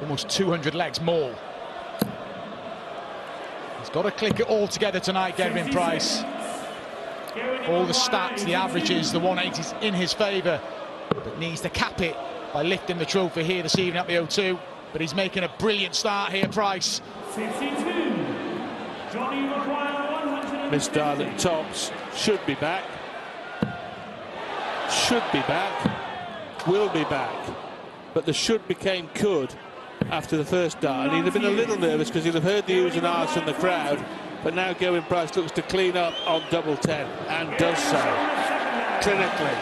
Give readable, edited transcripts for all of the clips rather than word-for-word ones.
almost 200 legs more. He's got to click it all together tonight, Gerwyn Price. All the stats, the averages, the 180s in his favour, but needs to cap it by lifting the trophy here this evening at the O2. But he's making a brilliant start here, Price. 62. Johnny McGuire, 100. Missed at tops. Should be back. Should be back. Will be back. But the should became could after the first dart. And he'd have been a little nervous because he'd have heard the oohs and ahs from the crowd. But now Gerwyn Price looks to clean up on double 10 and does so clinically.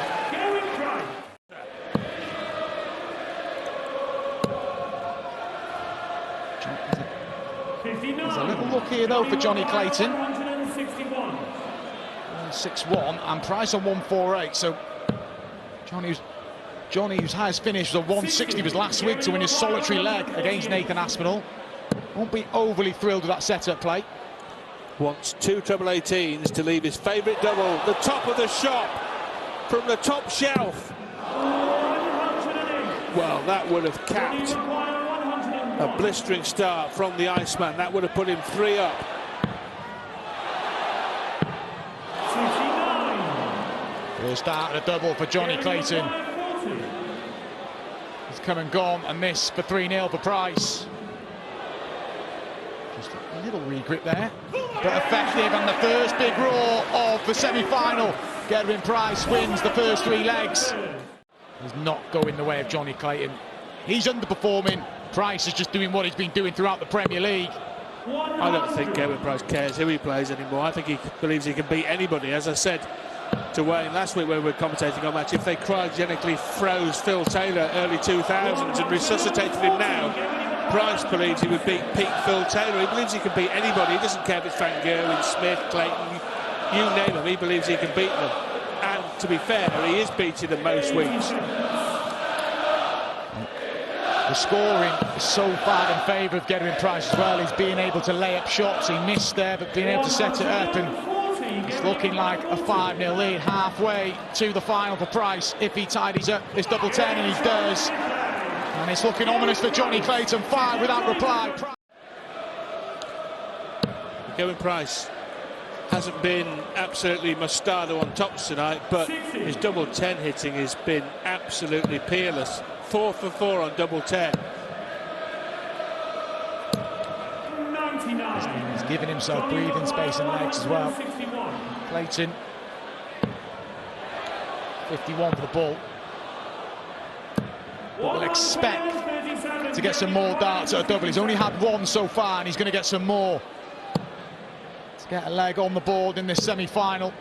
There's a little look here though for Johnny Clayton. 161 and Price on 148. So Johnny's highest finish was a 160 was last week to win his solitary leg against Nathan Aspinall. Won't be overly thrilled with that setup play. Wants 2 treble 18s to leave his favourite double, the top of the shop, from the top shelf. Well, that would have capped a blistering start from the Iceman. That would have put him 3 up. First start of a double for Johnny Clayton. He's come and gone, and this for 3-0 for Price. Just a little regrip there, but effective, and the first big roar of the semi-final. Gerwyn Price wins the first 3 legs. He's not going the way of Johnny Clayton. He's underperforming. Price is just doing what he's been doing throughout the Premier League. I don't think Gerwyn Price cares who he plays anymore. I think he believes he can beat anybody. As I said to Wayne last week when we were commentating on match, if they cryogenically froze Phil Taylor early 2000s and resuscitated him now, Price believes he would beat peak Phil Taylor. He believes he can beat anybody. He doesn't care if it's Van Gerwen, Smith, Clayton, you name him. He believes he can beat them. And to be fair, he is beating them most weeks. The scoring is so far in favour of Gerwyn Price as well. He's being able to lay up shots. He missed there, but being able to set it up, and it's looking like a 5-0 lead halfway to the final for Price if he tidies up this double 10, and he does. And it's looking ominous for Johnny Clayton. 5 without reply. Gerwyn Price hasn't been absolutely Mostardo on tops tonight, but his double 10 hitting has been absolutely peerless. 4 for 4 on double 10. 99. He's given himself breathing space and legs as well. Clayton, 51 for the ball. But we'll expect to get some more darts at a double. He's only had 1 so far, and he's going to get some more to get a leg on the board in this semi-final.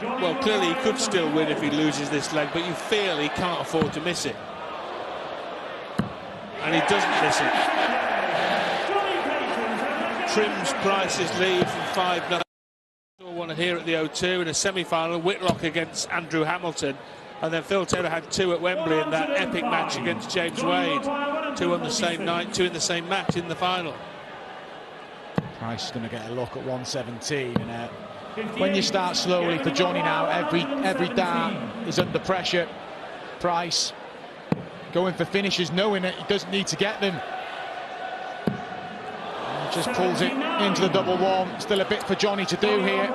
Well, clearly he could still win if he loses this leg, but you feel he can't afford to miss it. And he doesn't miss it. Trims Price's lead from 5-9. All want to hear at the O2 in a semi-final. Whitlock against Andrew Hamilton. And then Phil Taylor had 2 at Wembley in that epic match against James Wade. 2 on the same night, 2 in the same match in the final. Price is going to get a look at 117, and when you start slowly for Johnny now, every dart is under pressure. Price going for finishes, knowing that he doesn't need to get them. And just pulls it into the double 1. Still a bit for Johnny to do here.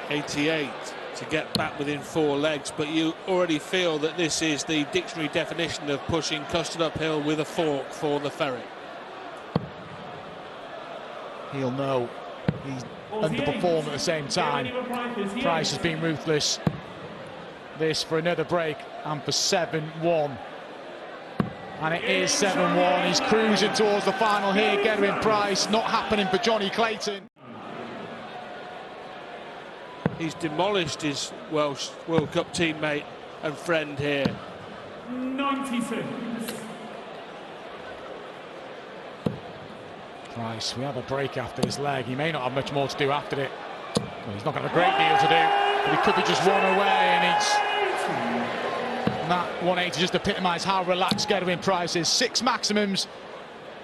88 to get back within 4 legs, but you already feel that this is the dictionary definition of pushing custard uphill with a fork for the ferret. He'll know he's underperformed at the same time. Price has been ruthless. This for another break, and for 7-1. And it is 7-1. He's cruising towards the final here. Gerwyn Price, not happening for Johnny Clayton. He's demolished his Welsh World Cup teammate and friend here. 96. Price, we have a break after this leg. He may not have much more to do after it. Well, he's not got a great deal to do, but he could be just 1 away, and it's that 180 just epitomised how relaxed Gerwyn Price is. 6 maximums.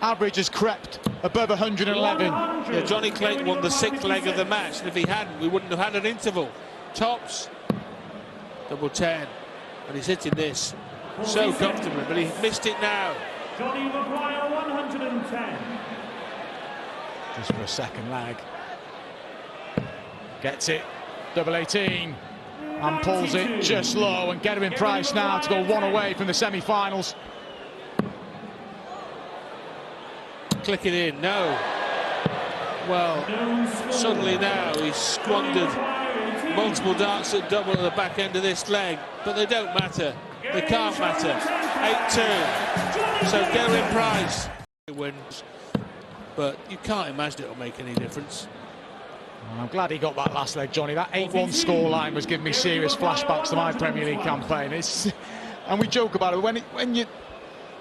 Average has crept above 111. Yeah, Johnny Clayton won the 6th leg of the match, and if he hadn't, we wouldn't have had an interval. Tops, double 10, and he's hitting this so comfortably, but he missed it now. Johnny Maguire, 110. Just for a second leg. Gets it, double 18, and pulls it just low, and Gerwyn Price now to go one away from the semi-finals. Click it in, no. Well, suddenly now he's squandered multiple darts at double at the back end of this leg, but they don't matter. They can't matter. 8-2. So Gerwyn Price wins, but you can't imagine it'll make any difference. I'm glad he got that last leg, Johnny. That 8-1 scoreline was giving me serious flashbacks to my Premier League campaign. And we joke about it. When you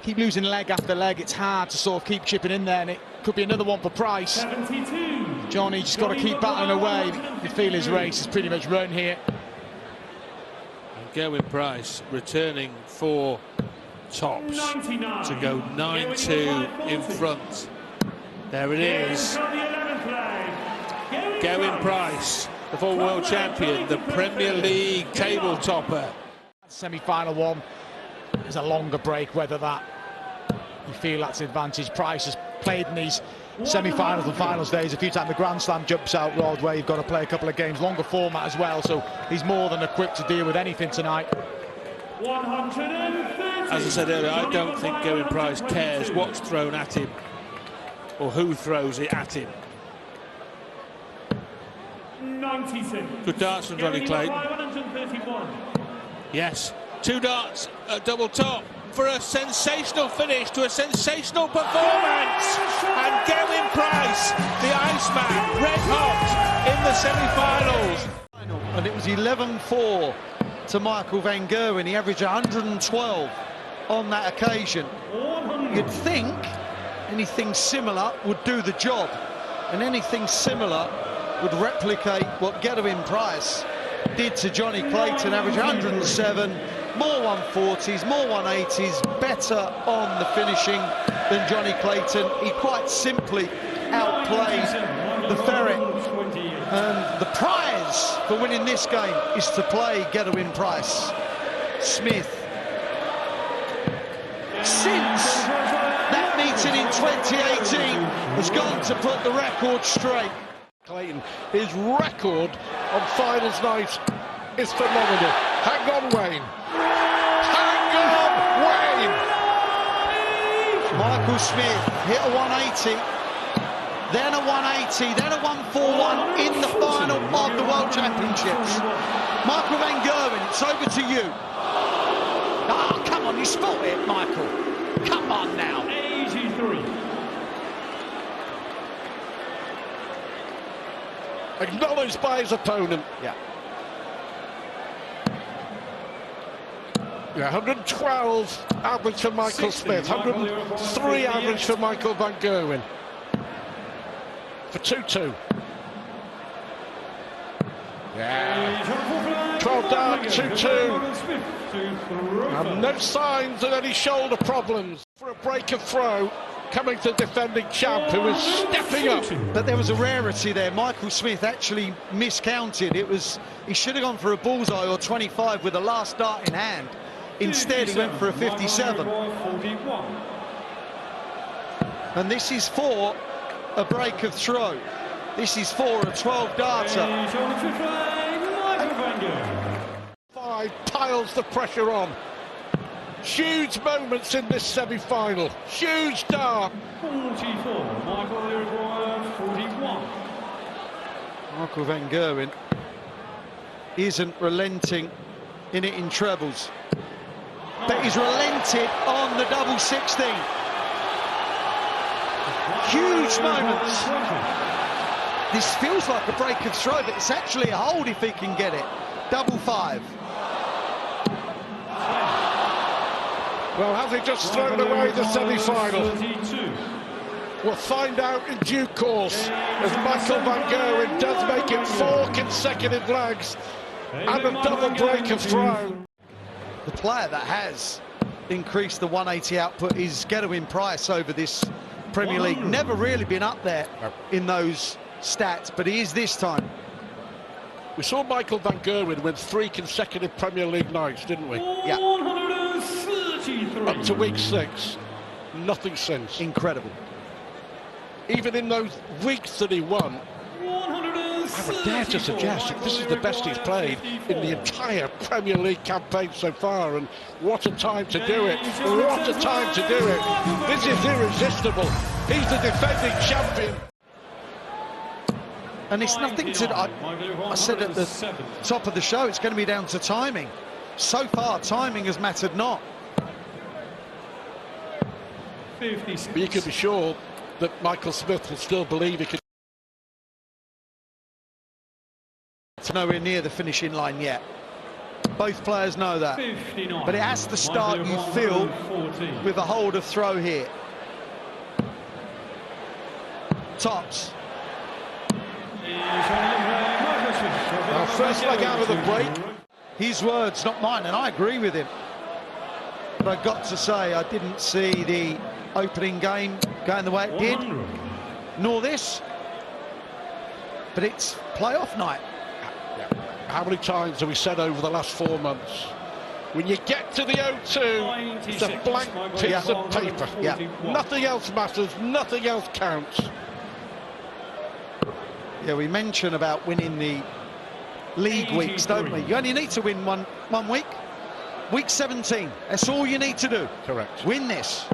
keep losing leg after leg, it's hard to sort of keep chipping in there, and it could be another one for Price. 72. Johnny just got to keep battling away. You feel his race is pretty much run here. And Gerwyn Price returning for tops 99. to go 9-2 in front. There it is. Gerwyn Price, the full world champion, the Premier League table topper. Semi-final one. There's a longer break, whether that you feel that's advantage. Price has played in these semi-finals and finals days a few times. The Grand Slam jumps out, Rod, where you've got to play a couple of games, longer format as well, so he's more than equipped to deal with anything tonight. 130. As I said earlier, I don't think Gerwyn Price cares what's thrown at him or who throws it at him. 96. Good darts from Johnny Clayton. 131. Yes, 2 darts at double top for a sensational finish to a sensational performance. And Gerwyn Price, the Iceman, red hot in the semi-finals. And it was 11-4 to Michael van Gerwen. He averaged 112 on that occasion. You'd think anything similar would do the job, and anything similar would replicate what Gerwyn Price did to Johnny Clayton, average 107, more 140s, more 180s, better on the finishing than Johnny Clayton. He quite simply outplayed the Ferret, and the prize for winning this game is to play Gerwyn Price. Smith, since that meeting in 2018, has gone to put the record straight. Clayton, his record on finals night is phenomenal. Hang on, Wayne. Hang on, Wayne. Michael Smith hit a 180, then a 180, then a 141 in the final of the World Championships. Michael van Gerwen, it's over to you. Ah, come on, you spot it, Michael. Come on now. 83. Acknowledged by his opponent. Yeah. 112 average for Michael Smith, 103 average for Michael van Gerwen. For 2-2. Yeah. 12 down, 2-2. And no signs of any shoulder problems. For a break of throw, coming to defending champ, who is stepping up. But there was a rarity there. Michael Smith actually miscounted. He should have gone for a bullseye or 25 with the last dart in hand. Instead, he went for a 57. And this is for a break of throw. This is for a 12 darter. 5 piles the pressure on. Huge moments in this semi-final. Huge dart. 44. Michael Uruguay, 41. Michael van Gerwen isn't relenting in it in trebles, but he's relented on the double 16. Huge moments. This feels like a break of throw, but it's actually a hold if he can get it. Double 5. Well, has he just thrown away the semi-final? We'll find out in due course as Michael van Gerwen does make it 4 consecutive legs and a double break of throw. The player that has increased the 180 output is Gerwyn Price over this Premier League. Never really been up there in those stats, but he is this time. We saw Michael van Gerwen win 3 consecutive Premier League nights, didn't we? Yeah. 130. up to week 6. Nothing since. Incredible. Even in those weeks that he won, I would dare to suggest that this is the best he's played in the entire Premier League campaign so far, and what a time to do it. What a time to do it. This is irresistible. He's the defending champion. And it's nothing to... I said at the top of the show, it's going to be down to timing. So far, timing has mattered not. But you can be sure that Michael Smith will still believe he can. It's nowhere near the finishing line yet. Both players know that. But it has to start, you feel, with a hold of throw here. Tops. Our first leg out of the break. His words, not mine, and I agree with him. But I've got to say, I didn't see the opening game going the way it did, nor this. But it's playoff night. How many times have we said over the last 4 months, when you get to the O2, it's a blank piece of paper. Nothing else matters, nothing else counts. Yeah, we mention about winning the league weeks, don't we? You only need to win one week. Week 17, that's all you need to do. Correct. Win this.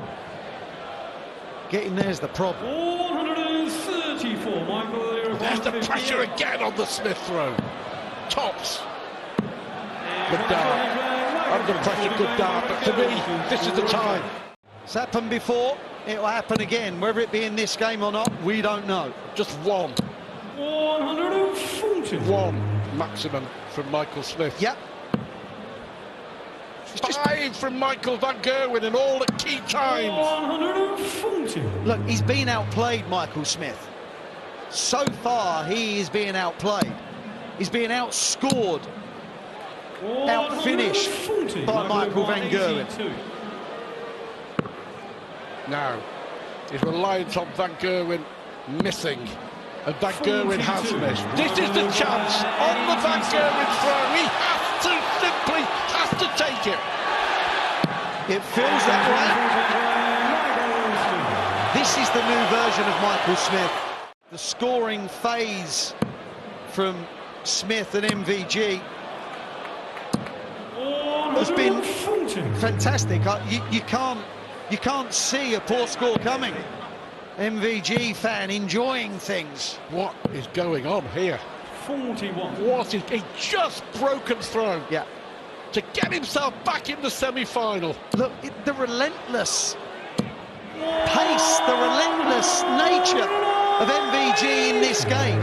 Getting there's the problem. 434, Michael. There's the pressure again on the Smith throw. Tops. Good dart. Under pressure, good dart. But to me, this is the time. It's happened before, it will happen again. Whether it be in this game or not, we don't know. Just one. 140. One maximum from Michael Smith. Yep. 5 from Michael Van Gerwen, and all at key times. 140. Look, he's been outplayed, Michael Smith. So far, he is being outplayed. He's being outscored, outfinished by Michael Van Gerwen. Now, he's reliant on Van Gerwen missing, and Van Gerwen has missed. This is the chance on the Van Gerwen throw. He simply has to take it. It feels that way. This is the new version of Michael Smith. The scoring phase from Smith and MVG has been fantastic. You can't see a poor score coming. MVG fan enjoying things. What is going on here? 41. What is a just broken throw? Yeah. To get himself back in the semi-final. Look, the relentless pace, the relentless nature of MVG in this game,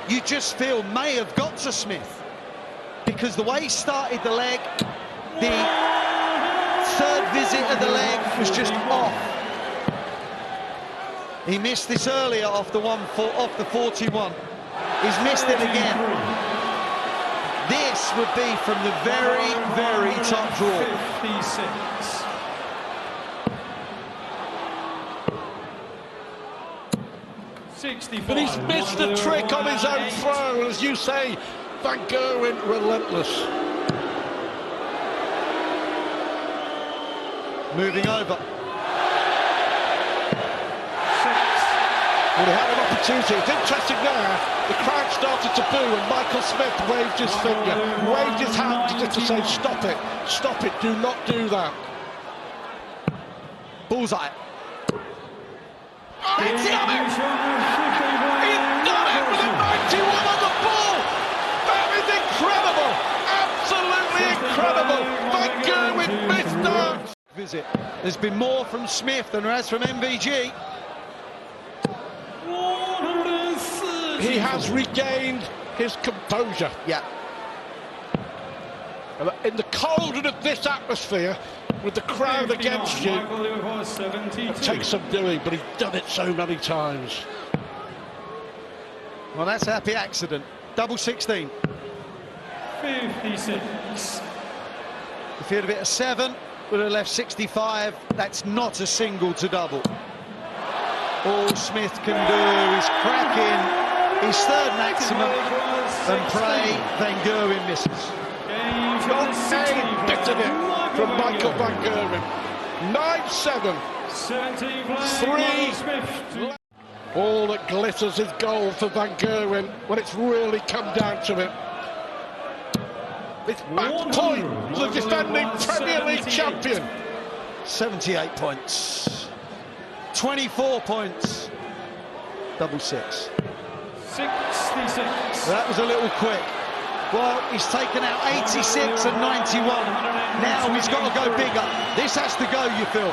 you just feel may have got to Smith, because the way he started the leg, the third visit of the leg was just off. He missed this earlier off the 41. He's missed it again. This would be from the very, very top draw. 56. But he's missed the trick on his own throw, as you say, Van Gerwen relentless. Moving over. Well, he had an opportunity. It's interesting there. The crowd started to boo, and Michael Smith waved his finger, waved his hand just to say, stop it, do not do that. Bullseye. Oh, he's done it! He's done it with a 91 on the ball! That is incredible! Absolutely incredible! Van Gerwen missed that! Visit. There's been more from Smith than there has from MVG. He has regained his composure. Yeah. In the cold of this atmosphere, with the crowd against you, it takes some doing, but he's done it so many times. Well, that's a happy accident. Double 16. 56. If he had a bit of 7, would have left 65. That's not a single to double. All Smith can do is crack in his third maximum and pray Van Gerwen misses. Got a bit of it. from Michael Van Gerwen. 9-7. 17 playing 3. All that glitters is gold for Van Gerwen when it's really come down to it. It's match point, the defending Premier League champion. 78 points. 24 points. Double six. 66. That was a little quick. Well, he's taken out 86 and 91. Now he's got to go bigger. This has to go, you feel.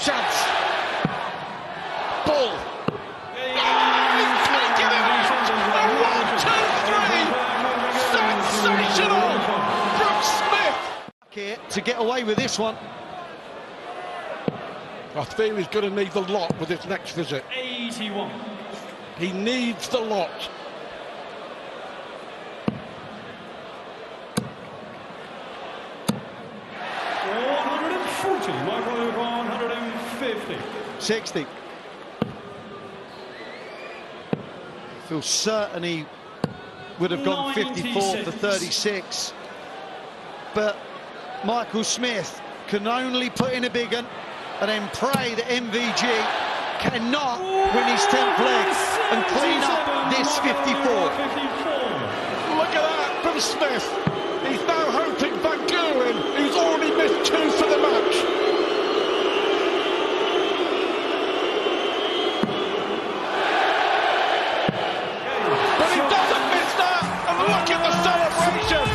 Chance. Ball. He's taken it out. A 1, 2, 3. Sensational from Smith. Here to get away with this one. I fear he's going to need the lot with his next visit. 81. He needs the lot. Michael 150. 60. Feels certain he would have gone 54 for 36. But Michael Smith can only put in a big one and then pray that MVG cannot win his 10th leg and clean up this 54. Look at that from Smith. He's now hoping Van Gerwen, who's already missed 2 for the match. But he doesn't miss that. And look at the celebration.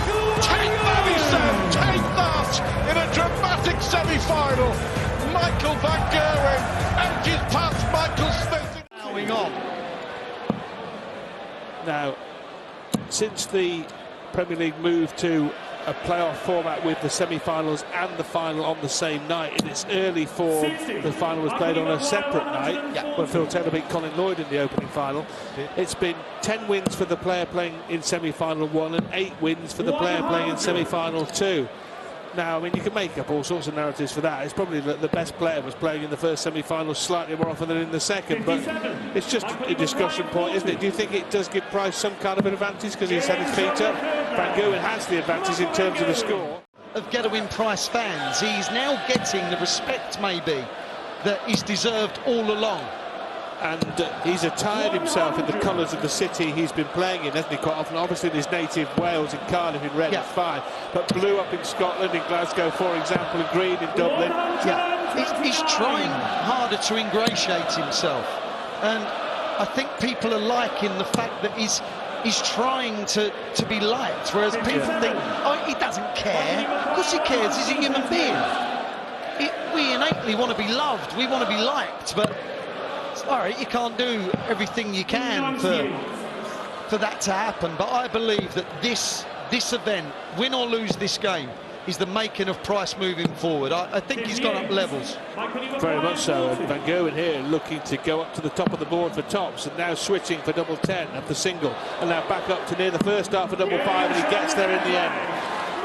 Take that, he said. Take that in a dramatic semi-final. Michael Van Gerwen edges past Michael Smith. Going on. Now, since the Premier League moved to a playoff format with the semi-finals and the final on the same night, and it's early for the final was played on a separate night when Phil Taylor beat Colin Lloyd in the opening final. It's been 10 wins for the player playing in semi-final 1 and 8 wins for the player playing in semi-final 2. Now, I mean, you can make up all sorts of narratives for that. It's probably the best player was playing in the first semi-final slightly more often than in the second, but it's just a discussion point, isn't it? Do you think it does give Price some kind of an advantage because he's had his feet up? Van Gerwen has the advantage in terms of the score. Of Get-A-Win Price fans, he's now getting the respect, maybe, that he's deserved all along. And he's attired himself in the colours of the city he's been playing in, hasn't he, quite often? Obviously in his native Wales, in Cardiff, in red, it's fine. But blue up in Scotland, in Glasgow, for example, and green in Dublin. Yeah, he's trying harder to ingratiate himself. And I think people are liking the fact that he's trying to be liked, whereas people think, oh, he doesn't care. Of course he cares, he's a human being. We innately want to be loved, we want to be liked, but all right, you can't do everything you can for that to happen, but I believe that this event, win or lose this game, is the making of Price moving forward. I think he's gone up levels. Very much so. And Van Gerwen here looking to go up to the top of the board for tops, and now switching for double 10 at the single, and now back up to near the first half for double 5, and he gets there in the end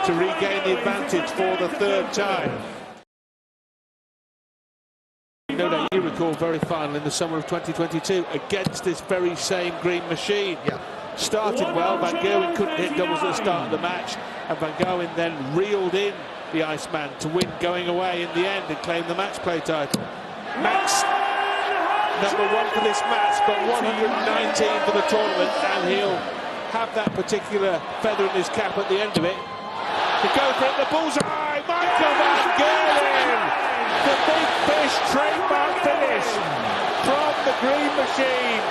to regain the advantage for the 3rd time. No doubt you recall very final in the summer of 2022 against this very same green machine. Started well, Van Gerwen couldn't hit doubles at the start of the match, and Van Gerwen then reeled in the Iceman to win going away in the end and claim the match play title. Max, number 1 for this match, but 119 for the tournament, and he'll have that particular feather in his cap at the end of it. To go for it, the bullseye, Michael Van Gerwen! The big fish trademark finish from the green machine.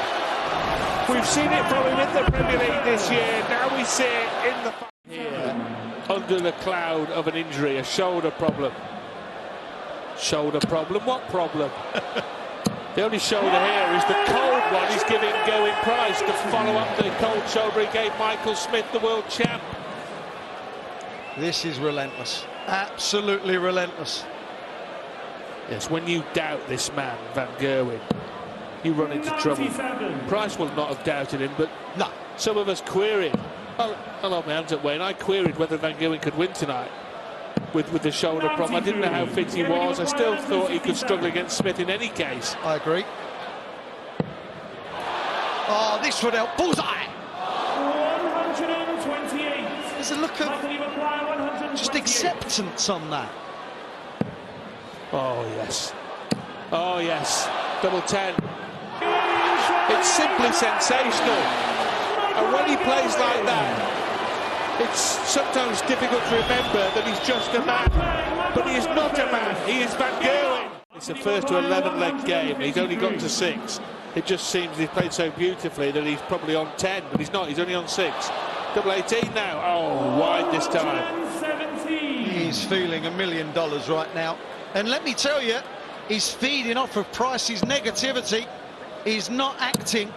We've seen it from him in the Premier League this year. Now we see it in the here under the cloud of an injury, a shoulder problem. Shoulder problem? What problem? The only shoulder here is the cold one he's giving Gerwin Price to follow up the cold shoulder he gave Michael Smith, the world champ. This is relentless. Absolutely relentless. Yes, when you doubt this man, Van Gerwen, you run into trouble. Price will not have doubted him, but no, some of us queried. I'll hold my hands up, Wayne. I queried whether Van Gerwen could win tonight with the shoulder problem. I didn't know how fit he was. I still thought he could struggle against Smith in any case. I agree. Oh, this would help. Bullseye! 128. There's a look of just acceptance on that. Oh, yes. Oh, yes. Double 10. It's simply sensational. And when he plays like that, it's sometimes difficult to remember that he's just a man. But he is not a man. He is Van Gerwen. It's the first to 11-leg game. He's only got to 6. It just seems he's played so beautifully that he's probably on 10, but he's not. He's only on 6. Double 18 now. Oh, wide this time. He's feeling $1 million right now. And let me tell you, he's feeding off of Price's negativity. He's not acting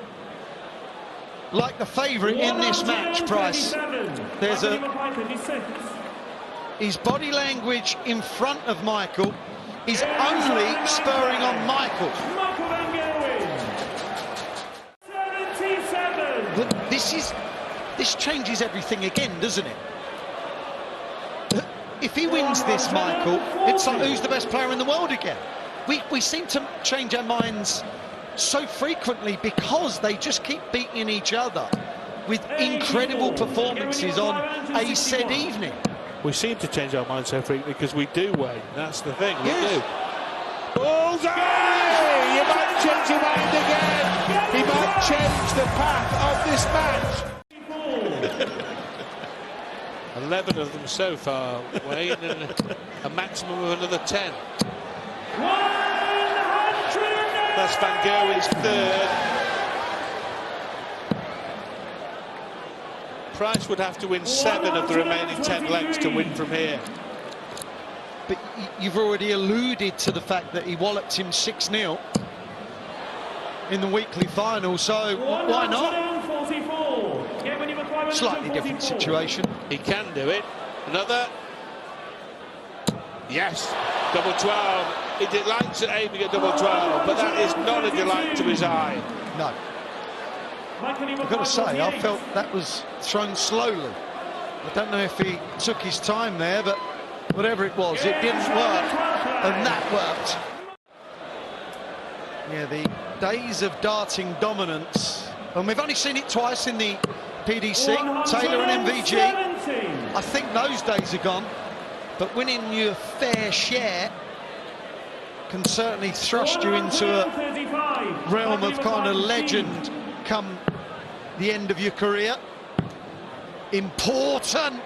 like the favourite in this match, Price. There's his body language in front of Michael is only spurring on Michael. But this changes everything again, doesn't it? If he wins this, Michael, it's like who's the best player in the world again. We seem to change our minds so frequently because they just keep beating each other with incredible performances on a said evening. We seem to change our minds so frequently because we do, Wayne. That's the thing, we Yes. do. Bullseye! You might change your mind again. He might change the path of this match. 11 of them so far, Wayne, and a maximum of another 10. 100! That's Van Gerwen's third. Price would have to win 7 of the remaining 10 legs to win from here. But you've already alluded to the fact that he walloped him 6-0 in the weekly final, so why not? Slightly different situation. He can do it. Another. Yes, double 12. He delights at aiming at double 12, but that is not a delight to his eye. No. I've got to say, I felt that was thrown slowly. I don't know if he took his time there, but whatever it was, it didn't work, and that worked. Yeah, the days of darting dominance, and we've only seen it twice in the PDC, Taylor and MVG. I think those days are gone, but winning your fair share can certainly thrust you into a realm of kind of legend come the end of your career. Important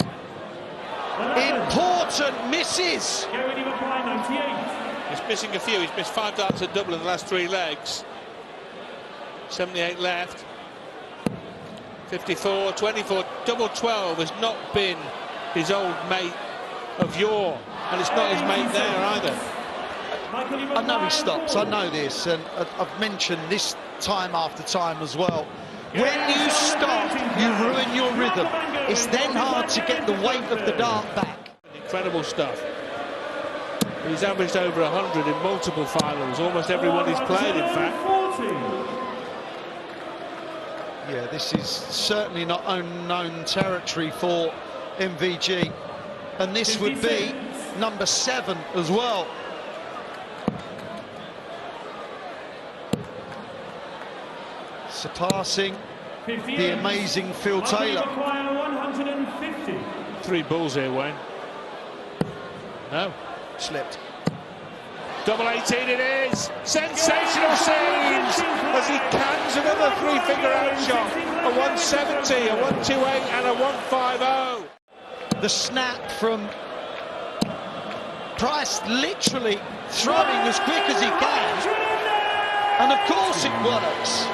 misses. He's missing a few. He's missed 5 darts at double in the last 3 legs. 78 left. 54, 24, double 12 has not been his old mate of yore, and it's not his mate there either. I know he stops, I know this, and I've mentioned this time after time as well. When you stop, you ruin your rhythm. It's then hard to get the weight of the dart back. Incredible stuff. He's averaged over 100 in multiple finals, almost every one he's played, in fact. Yeah, this is certainly not unknown territory for MVG, and this would be number 7 as well. Surpassing the amazing Phil Taylor. 3 balls here, Wayne. No. Slipped. Double 18 it is. Sensational scenes as he cans another 3-figure out shot. A 170, a 128 and a 150. The snap from Price, literally throwing as quick as he can. And of course it works.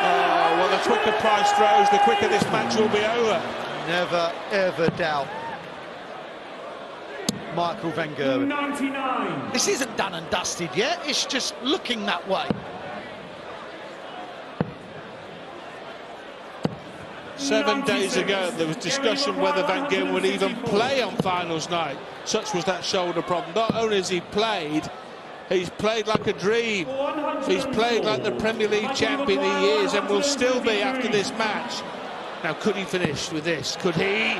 Oh, well, the quicker Price throws, the quicker this match will be over. Never, ever doubt Michael Van Gerwen. 99. This isn't done and dusted yet, it's just looking that way. 7 days ago, there was discussion whether Van Gerwen would even play on finals night. Such was that shoulder problem. Not only has he played, he's played like a dream. He's played like the Premier League champion he is and will still be after this match. Now, could he finish with this? Could he?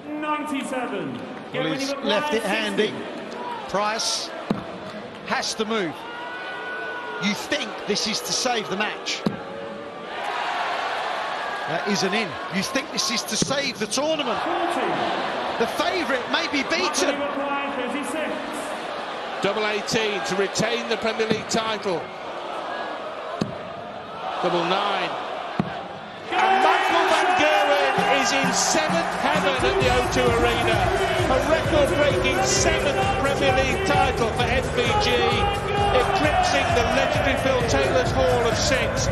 97. Well, he's left it handy. Price has to move. you think this is to save the match. That isn't in. You think this is to save the tournament. 40. The favourite may be beaten. Double 18 to retain the Premier League title. Double 9. And Michael Van Gerwen is in 7th heaven at the O2 Arena. A record-breaking 7th Premier League title for FBG, eclipsing the legendary Phil Taylor's haul of 6.